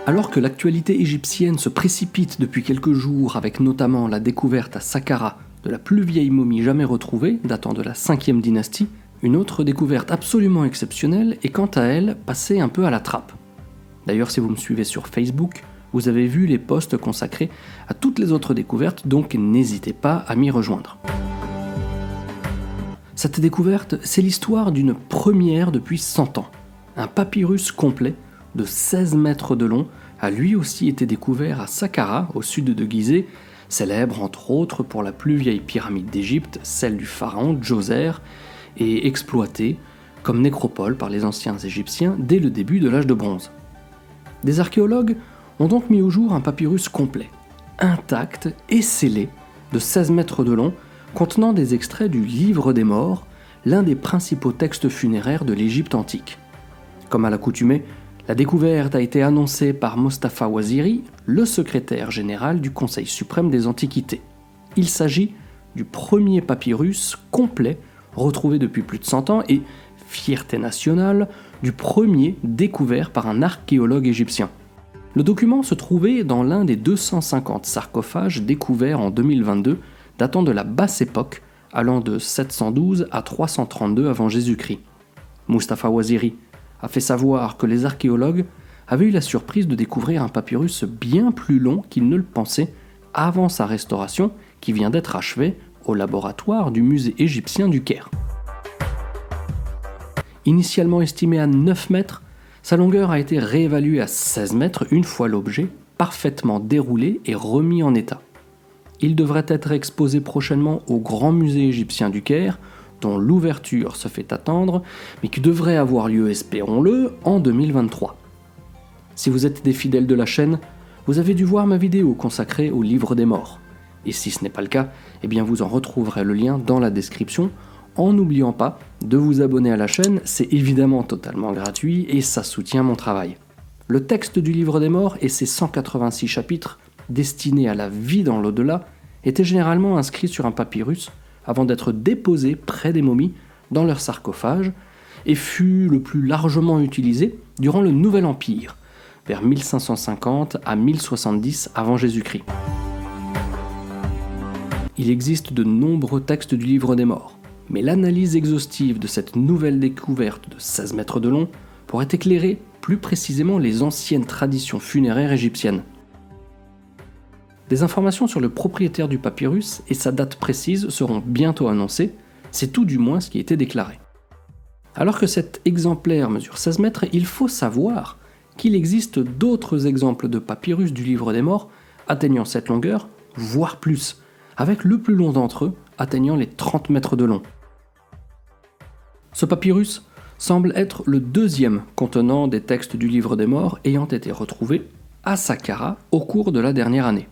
Alors que l'actualité égyptienne se précipite depuis quelques jours avec notamment la découverte à Saqqara de la plus vieille momie jamais retrouvée, datant de la 5e dynastie, une autre découverte absolument exceptionnelle est quant à elle passée un peu à la trappe. D'ailleurs, si vous me suivez sur Facebook, vous avez vu les posts consacrés à toutes les autres découvertes, donc n'hésitez pas à m'y rejoindre. Cette découverte, c'est l'histoire d'une première depuis 100 ans. Un papyrus complet de 16 mètres de long a lui aussi été découvert à Saqqara, au sud de Gizeh, célèbre entre autres pour la plus vieille pyramide d'Égypte, celle du pharaon Djoser, et exploité comme nécropole par les anciens Égyptiens dès le début de l'âge de bronze. Des archéologues ont donc mis au jour un papyrus complet, intact et scellé, de 16 mètres de long, contenant des extraits du Livre des Morts, l'un des principaux textes funéraires de l'Égypte antique. Comme à l'accoutumée, la découverte a été annoncée par Mostafa Waziri, le secrétaire général du Conseil suprême des Antiquités. Il s'agit du premier papyrus complet retrouvé depuis plus de 100 ans et, fierté nationale, du premier découvert par un archéologue égyptien. Le document se trouvait dans l'un des 250 sarcophages découverts en 2022, datant de la basse époque, allant de 712 à 332 avant Jésus-Christ. Mostafa Waziri a fait savoir que les archéologues avaient eu la surprise de découvrir un papyrus bien plus long qu'ils ne le pensaient avant sa restauration, qui vient d'être achevée au laboratoire du musée égyptien du Caire. Initialement estimé à 9 mètres, sa longueur a été réévaluée à 16 mètres une fois l'objet parfaitement déroulé et remis en état. Il devrait être exposé prochainement au Grand Musée égyptien du Caire, dont l'ouverture se fait attendre, mais qui devrait avoir lieu, espérons-le, en 2023. Si vous êtes des fidèles de la chaîne, vous avez dû voir ma vidéo consacrée au Livre des Morts. Et si ce n'est pas le cas, eh bien vous en retrouverez le lien dans la description, en n'oubliant pas de vous abonner à la chaîne, c'est évidemment totalement gratuit et ça soutient mon travail. Le texte du Livre des Morts et ses 186 chapitres, destinés à la vie dans l'au-delà, étaient généralement inscrits sur un papyrus avant d'être déposés près des momies dans leur sarcophage et fut le plus largement utilisé durant le Nouvel Empire, vers 1550 à 1070 avant Jésus-Christ. Il existe de nombreux textes du Livre des Morts, mais l'analyse exhaustive de cette nouvelle découverte de 16 mètres de long pourrait éclairer plus précisément les anciennes traditions funéraires égyptiennes. Des informations sur le propriétaire du papyrus et sa date précise seront bientôt annoncées, c'est tout du moins ce qui a été déclaré. Alors que cet exemplaire mesure 16 mètres, il faut savoir qu'il existe d'autres exemples de papyrus du Livre des Morts atteignant cette longueur, voire plus, avec le plus long d'entre eux atteignant les 30 mètres de long. Ce papyrus semble être le deuxième contenant des textes du Livre des Morts ayant été retrouvé à Saqqara au cours de la dernière année.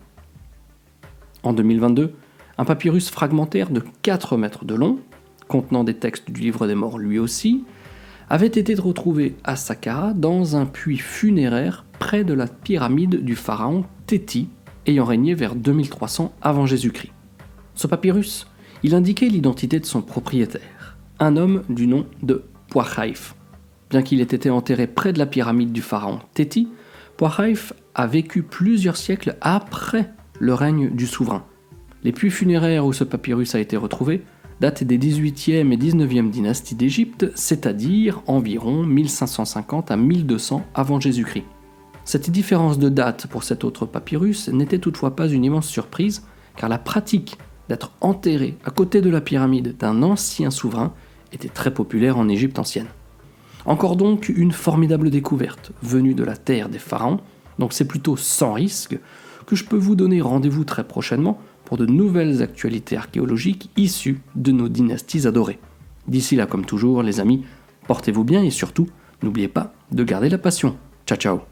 En 2022, un papyrus fragmentaire de 4 mètres de long, contenant des textes du Livre des Morts lui aussi, avait été retrouvé à Saqqara dans un puits funéraire près de la pyramide du pharaon Téti, ayant régné vers 2300 avant Jésus-Christ. Ce papyrus, il indiquait l'identité de son propriétaire, un homme du nom de Pouachaïf. Bien qu'il ait été enterré près de la pyramide du pharaon Téti, Pouachaïf a vécu plusieurs siècles après le règne du souverain. Les puits funéraires où ce papyrus a été retrouvé datent des 18e et 19e dynasties d'Égypte, c'est-à-dire environ 1550 à 1200 avant Jésus-Christ. Cette différence de date pour cet autre papyrus n'était toutefois pas une immense surprise, car la pratique d'être enterré à côté de la pyramide d'un ancien souverain était très populaire en Égypte ancienne. Encore donc une formidable découverte venue de la terre des pharaons, donc c'est plutôt sans risque que je peux vous donner rendez-vous très prochainement pour de nouvelles actualités archéologiques issues de nos dynasties adorées. D'ici là, comme toujours, les amis, portez-vous bien et surtout, n'oubliez pas de garder la passion. Ciao ciao.